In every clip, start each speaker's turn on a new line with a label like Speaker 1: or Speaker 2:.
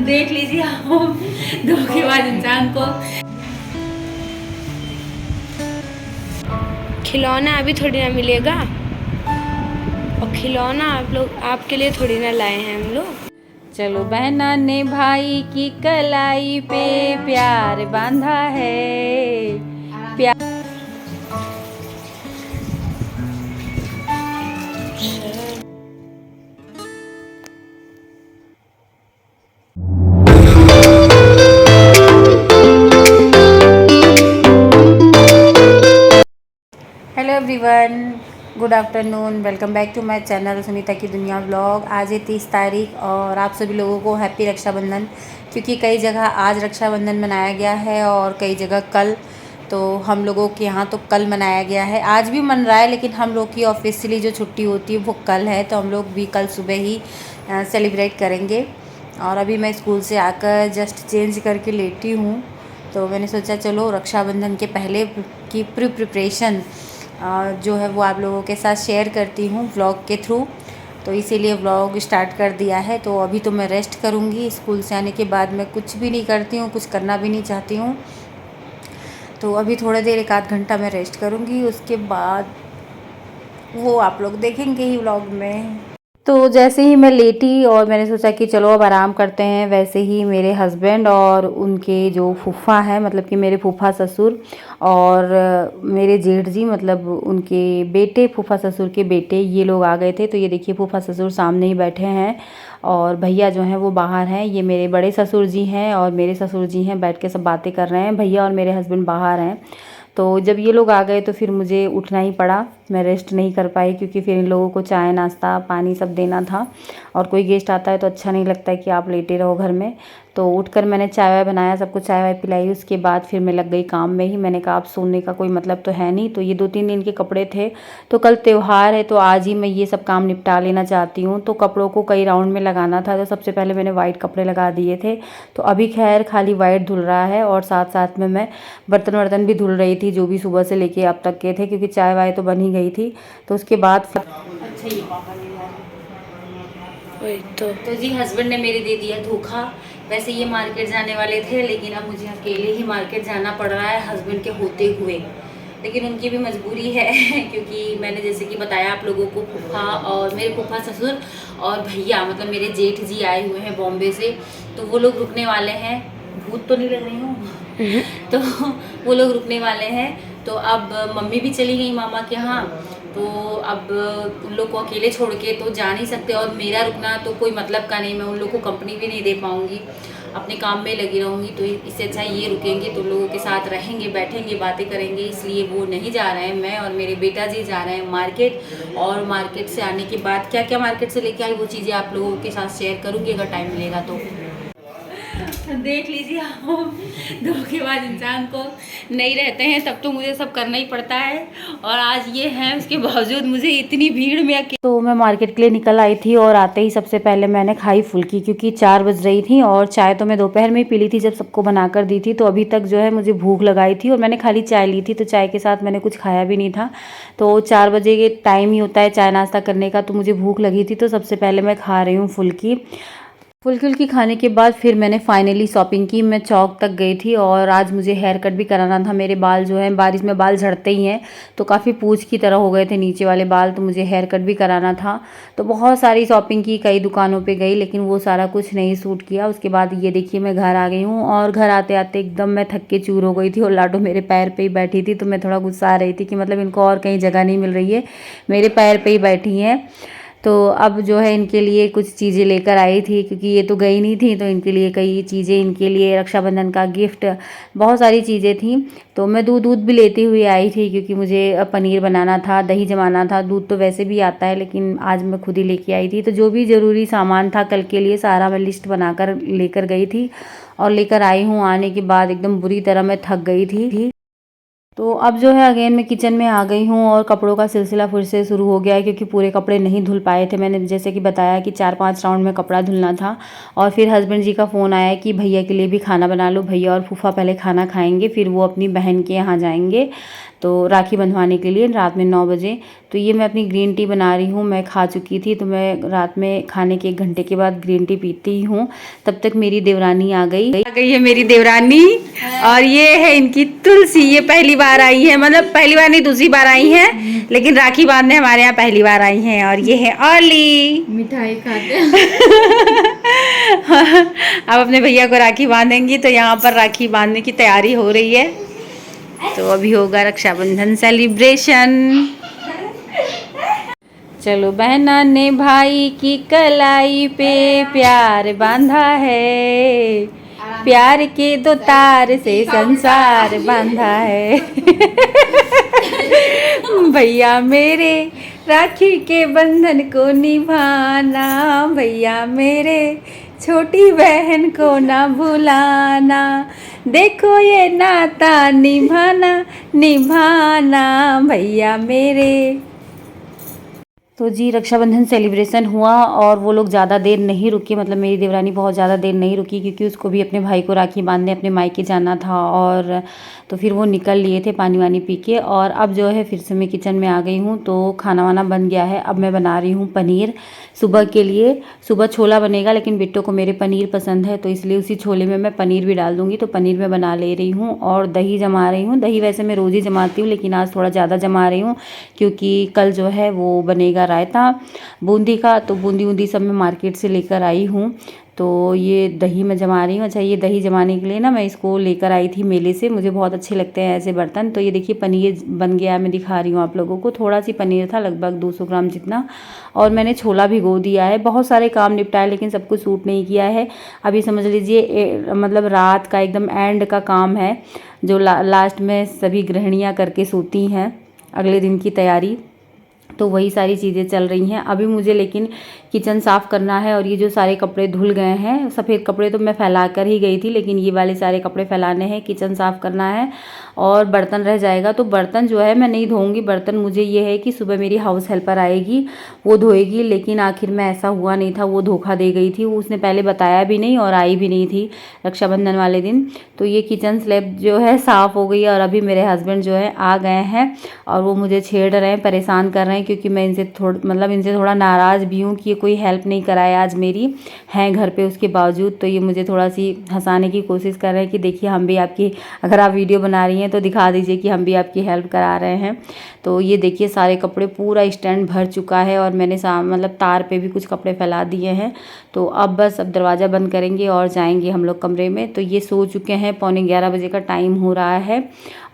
Speaker 1: देख लीजिए आप धोखेबाज इंसान को।
Speaker 2: खिलौना अभी थोड़ी ना मिलेगा, और खिलौना आप लोग आपके लिए थोड़ी ना लाए हैं हम लोग।
Speaker 1: चलो बहना ने भाई की कलाई पे प्यार बांधा है, प्यार। Hello everyone, good afternoon, welcome back to my channel Sunita की दुनिया व्लॉग। आज है 30 तारीख और आप सभी लोगों को हैप्पी रक्षाबंधन, क्योंकि कई जगह आज रक्षाबंधन मनाया गया है और कई जगह कल। तो हम लोगों के यहाँ तो कल मनाया गया है, आज भी मन रहा है, लेकिन हम लोग की ऑफिशियली जो छुट्टी होती है वो कल है, तो हम लोग भी कल सुबह ही सेलिब्रेट करेंगे। और अभी मैं स्कूल से आकर जस्ट चेंज करके लेटी हूँ, तो मैंने सोचा चलो रक्षाबंधन के पहले की प्रिपरेशन जो है वो आप लोगों के साथ शेयर करती हूँ व्लॉग के थ्रू। तो इसीलिए व्लॉग स्टार्ट कर दिया है। तो अभी तो मैं रेस्ट करूँगी, स्कूल से आने के बाद मैं कुछ भी नहीं करती हूँ, कुछ करना भी नहीं चाहती हूँ। तो अभी थोड़ी देर 1 आध घंटा मैं रेस्ट करूँगी, उसके बाद वो आप लोग देखेंगे ही व्लॉग में। तो जैसे ही मैं लेटी और मैंने सोचा कि चलो अब आराम करते हैं, वैसे ही मेरे हस्बैंड और उनके जो फूफा हैं, मतलब कि मेरे फूफा ससुर और मेरे जेठ जी, मतलब उनके बेटे, फूफा ससुर के बेटे, ये लोग आ गए थे। तो ये देखिए फूफा ससुर सामने ही बैठे हैं और भैया जो हैं वो बाहर हैं। ये मेरे बड़े ससुर जी हैं और मेरे ससुर जी हैं, बैठ के सब बातें कर रहे हैं। भैया और मेरे हस्बैंड बाहर हैं। तो जब ये लोग आ गए तो फिर मुझे उठना ही पड़ा, मैं रेस्ट नहीं कर पाई, क्योंकि फिर इन लोगों को चाय नाश्ता पानी सब देना था। और कोई गेस्ट आता है तो अच्छा नहीं लगता है कि आप लेटे रहो घर में। तो उठकर मैंने चाय वाय बनाया, सबको चाय वाय पिलाई। उसके बाद फिर मैं लग गई काम में ही। मैंने कहा आप सोने का कोई मतलब तो है नहीं। तो ये 2-3 दिन के कपड़े थे, तो कल त्यौहार है तो आज ही मैं ये सब काम निपटा लेना चाहती हूँ। तो कपड़ों को कई राउंड में लगाना था, तो सबसे पहले मैंने वाइट कपड़े लगा दिए थे। तो अभी खैर खाली वाइट धुल रहा है और साथ साथ में मैं बर्तन वर्तन भी धुल रही थी, जो भी सुबह से लेके अब तक के थे, क्योंकि चाय वाय तो बन ही गई थी। तो उसके बाद अच्छा ये पापा ले
Speaker 2: वही
Speaker 1: तो जी हस्बैंड ने मेरे दे दिया धोखा। वैसे ये मार्केट जाने वाले थे, लेकिन अब मुझे अकेले ही मार्केट जाना पड़ रहा है हस्बैंड के होते हुए। लेकिन उनकी भी मजबूरी है क्योंकि मैंने जैसे कि बताया आप लोगों को, फूफा और मेरे फूफा ससुर और भैया, मतलब मेरे जेठ जी आए हुए हैं बॉम्बे से। तो वो लोग रुकने वाले हैं, भूत तो नहीं लग रही हूँ तो वो लोग रुकने वाले हैं। तो अब मम्मी भी चली गई मामा के यहाँ, तो अब उन लोग को अकेले छोड़ के तो जा नहीं सकते, और मेरा रुकना तो कोई मतलब का नहीं, मैं उन लोग को कंपनी भी नहीं दे पाऊँगी, अपने काम में लगी रहूँगी। तो इससे अच्छा ये रुकेंगे तो लोगों के साथ रहेंगे, बैठेंगे, बातें करेंगे। इसलिए वो नहीं जा रहे हैं, मैं और मेरे बेटा जी जा रहे हैं मार्केट। और मार्केट से आने के बाद क्या क्या मार्केट से लेके आई वो चीज़ें आप लोगों के साथ शेयर करूँगी अगर टाइम मिलेगा तो। देख लीजिए आप धोखेबाज इंसान को नहीं रहते हैं तब तो मुझे सब करना ही पड़ता है, और आज ये है उसके बावजूद मुझे इतनी भीड़ में तो मैं मार्केट के लिए निकल आई थी। और आते ही सबसे पहले मैंने खाई फुल्की, क्योंकि 4 बज रही थी और चाय तो मैं दोपहर में ही पी ली थी जब सबको बनाकर दी थी। तो अभी तक जो है मुझे भूख लगाई थी और मैंने खाली चाय ली थी, तो चाय के साथ मैंने कुछ खाया भी नहीं था। तो 4 बजे के टाइम ही होता है चाय नाश्ता करने का, तो मुझे भूख लगी थी। तो सबसे पहले मैं खा रही हूँ फुल्की। फुल्की खाने के बाद फिर मैंने फाइनली शॉपिंग की। मैं चौक तक गई थी और आज मुझे हेयर कट भी कराना था। मेरे बाल जो हैं, बारिश में बाल झड़ते ही हैं, तो काफ़ी पूंछ की तरह हो गए थे नीचे वाले बाल, तो मुझे हेयर कट भी कराना था। तो बहुत सारी शॉपिंग की, कई दुकानों पे गई, लेकिन वो सारा कुछ नहीं सूट किया। उसके बाद ये देखिए मैं घर आ गई हूँ, और घर आते आते एकदम मैं थक के चूर हो गई थी और लाडो मेरे पैर पर ही बैठी थी। तो मैं थोड़ा गुस्सा आ रही थी कि मतलब इनको और कहीं जगह नहीं मिल रही है, मेरे पैर पर ही बैठी हैं। तो अब जो है इनके लिए कुछ चीज़ें लेकर आई थी, क्योंकि ये तो गई नहीं थी, तो इनके लिए कई चीज़ें, इनके लिए रक्षाबंधन का गिफ्ट, बहुत सारी चीज़ें थी। तो मैं दूध भी लेती हुई आई थी, क्योंकि मुझे पनीर बनाना था, दही जमाना था। दूध तो वैसे भी आता है, लेकिन आज मैं खुद ही लेके आई थी। तो जो भी ज़रूरी सामान था कल के लिए सारा मैं लिस्ट बनाकर लेकर गई थी और लेकर आई हूँ। आने के बाद एकदम बुरी तरह मैं थक गई थी। तो अब जो है अगेन मैं किचन में आ गई हूँ और कपड़ों का सिलसिला फिर से शुरू हो गया है, क्योंकि पूरे कपड़े नहीं धुल पाए थे। मैंने जैसे कि बताया कि 4-5 राउंड में कपड़ा धुलना था। और फिर हस्बैंड जी का फ़ोन आया कि भैया के लिए भी खाना बना लो, भैया और फूफा पहले खाना खाएंगे, फिर वो अपनी बहन के यहाँ जाएंगे। तो राखी बंधवाने के लिए रात में 9 बजे। तो ये मैं अपनी ग्रीन टी बना रही हूँ। मैं खा चुकी थी, तो मैं रात में खाने के 1 घंटे के बाद ग्रीन टी पीती हूँ। तब तक मेरी देवरानी आ गई है मेरी देवरानी। और ये है इनकी तुलसी, ये पहली बार आई है, मतलब पहली बार नहीं दूसरी बार आई है, लेकिन राखी बांधने हमारे यहाँ पहली बार आई हैं। और ये है अर्ली,
Speaker 2: मिठाई खाते हैं।
Speaker 1: अब अपने भैया को राखी बांधेंगी, तो यहाँ पर राखी बांधने की तैयारी हो रही है। तो अभी होगा रक्षाबंधन सेलिब्रेशन। चलो बहना ने भाई की कलाई पे प्यार बांधा है, प्यार के 2 तार से संसार बांधा है। भैया मेरे राखी के बंधन को निभाना, भैया मेरे छोटी बहन को ना भुलाना, देखो ये नाता निभाना निभाना भैया मेरे। तो जी रक्षाबंधन सेलिब्रेशन हुआ और वो लोग ज़्यादा देर नहीं रुके, मतलब मेरी देवरानी बहुत ज़्यादा देर नहीं रुकी, क्योंकि उसको भी अपने भाई को राखी बांधने अपने मायके जाना था। और तो फिर वो निकल लिए थे पानी वानी पी के। और अब जो है फिर से मैं किचन में आ गई हूँ, तो खाना वाना बन गया है। अब मैं बना रही हूँ पनीर सुबह के लिए। सुबह छोला बनेगा, लेकिन बिट्टो को मेरे पनीर पसंद है, तो इसलिए उसी छोले में मैं पनीर भी डाल दूँगी। तो पनीर मैं बना ले रही हूँ और दही जमा रही हूँ। दही वैसे मैं रोज़ ही जमाती हूँ, लेकिन आज थोड़ा ज़्यादा जमा रही हूँ, क्योंकि कल जो है वो बनेगा रायता बूंदी का। तो बूंदी सब मैं मार्केट से लेकर आई हूँ, तो ये दही मैं जमा रही हूँ। अच्छा, ये दही जमाने के लिए ना मैं इसको लेकर आई थी मेले से। मुझे बहुत अच्छे लगते हैं ऐसे बर्तन। तो ये देखिए पनीर बन गया है, मैं दिखा रही हूँ आप लोगों को। थोड़ा सी पनीर था, लगभग 200 ग्राम जितना। और मैंने छोला भिगो दिया है। बहुत सारे काम निपटाए, लेकिन सब कुछ सूट नहीं किया है। अभी समझ लीजिए मतलब रात का एकदम एंड का काम है, जो लास्ट में सभी गृहिणियाँ करके सोती हैं अगले दिन की तैयारी। तो वही सारी चीज़ें चल रही हैं अभी मुझे। लेकिन किचन साफ़ करना है, और ये जो सारे कपड़े धुल गए हैं, सफ़ेद कपड़े तो मैं फैला कर ही गई थी, लेकिन ये वाले सारे कपड़े फैलाने हैं, किचन साफ़ करना है। और बर्तन रह जाएगा, तो बर्तन जो है मैं नहीं धोऊंगी। बर्तन मुझे ये है कि सुबह मेरी हाउस हेल्पर आएगी, वो धोएगी। लेकिन आखिर में ऐसा हुआ नहीं था, वो धोखा दे गई थी। उसने पहले बताया भी नहीं और आई भी नहीं थी रक्षाबंधन वाले दिन। तो ये किचन स्लैब जो है साफ़ हो गई है। और अभी मेरे हस्बैंड जो है आ गए हैं, और वो मुझे छेड़ रहे हैं, परेशान कर रहे हैं, क्योंकि मैं इनसे थोड़ा नाराज़ भी हूँ कि ये कोई हेल्प नहीं कराए आज मेरी, हैं घर पे उसके बावजूद। तो ये मुझे थोड़ा सी हंसाने की कोशिश कर रहे हैं कि देखिए हम भी आपकी, अगर आप वीडियो बना रही हैं तो दिखा दीजिए कि हम भी आपकी हेल्प करा रहे हैं। तो ये देखिए सारे कपड़े, पूरा स्टैंड भर चुका है, और मैंने मतलब तार पे भी कुछ कपड़े फैला दिए हैं। तो अब बस अब दरवाज़ा बंद करेंगे और जाएंगे हम लोग कमरे में। तो ये सो चुके हैं, 11:15 बजे का टाइम हो रहा है।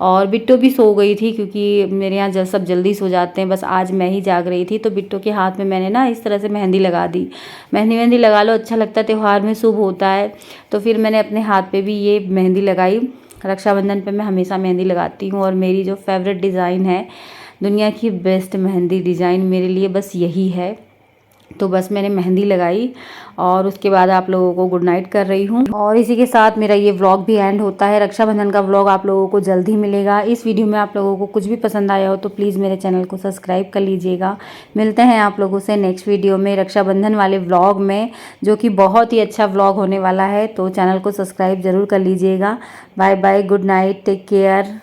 Speaker 1: और बिट्टो भी सो गई थी, क्योंकि मेरे यहाँ सब जल्दी सो जाते हैं, बस आज मैं ही जाग रही थी। तो बिट्टो के हाथ में मैंने ना इस तरह से मेहंदी लगा दी। मेहंदी लगा लो, अच्छा लगता है, त्यौहार में शुभ होता है। तो फिर मैंने अपने हाथ पे भी ये मेहंदी लगाई। रक्षाबंधन पे मैं हमेशा मेहंदी लगाती हूँ, और मेरी जो फेवरेट डिज़ाइन है, दुनिया की बेस्ट मेहंदी डिज़ाइन मेरे लिए बस यही है। तो बस मैंने मेहंदी लगाई, और उसके बाद आप लोगों को गुड नाइट कर रही हूँ। और इसी के साथ मेरा ये व्लॉग भी एंड होता है। रक्षाबंधन का व्लॉग आप लोगों को जल्द ही मिलेगा। इस वीडियो में आप लोगों को कुछ भी पसंद आया हो तो प्लीज़ मेरे चैनल को सब्सक्राइब कर लीजिएगा। मिलते हैं आप लोगों से नेक्स्ट वीडियो में, रक्षाबंधन वाले व्लॉग में, जो कि बहुत ही अच्छा व्लॉग होने वाला है। तो चैनल को सब्सक्राइब ज़रूर कर लीजिएगा। Bye bye, good night, take care.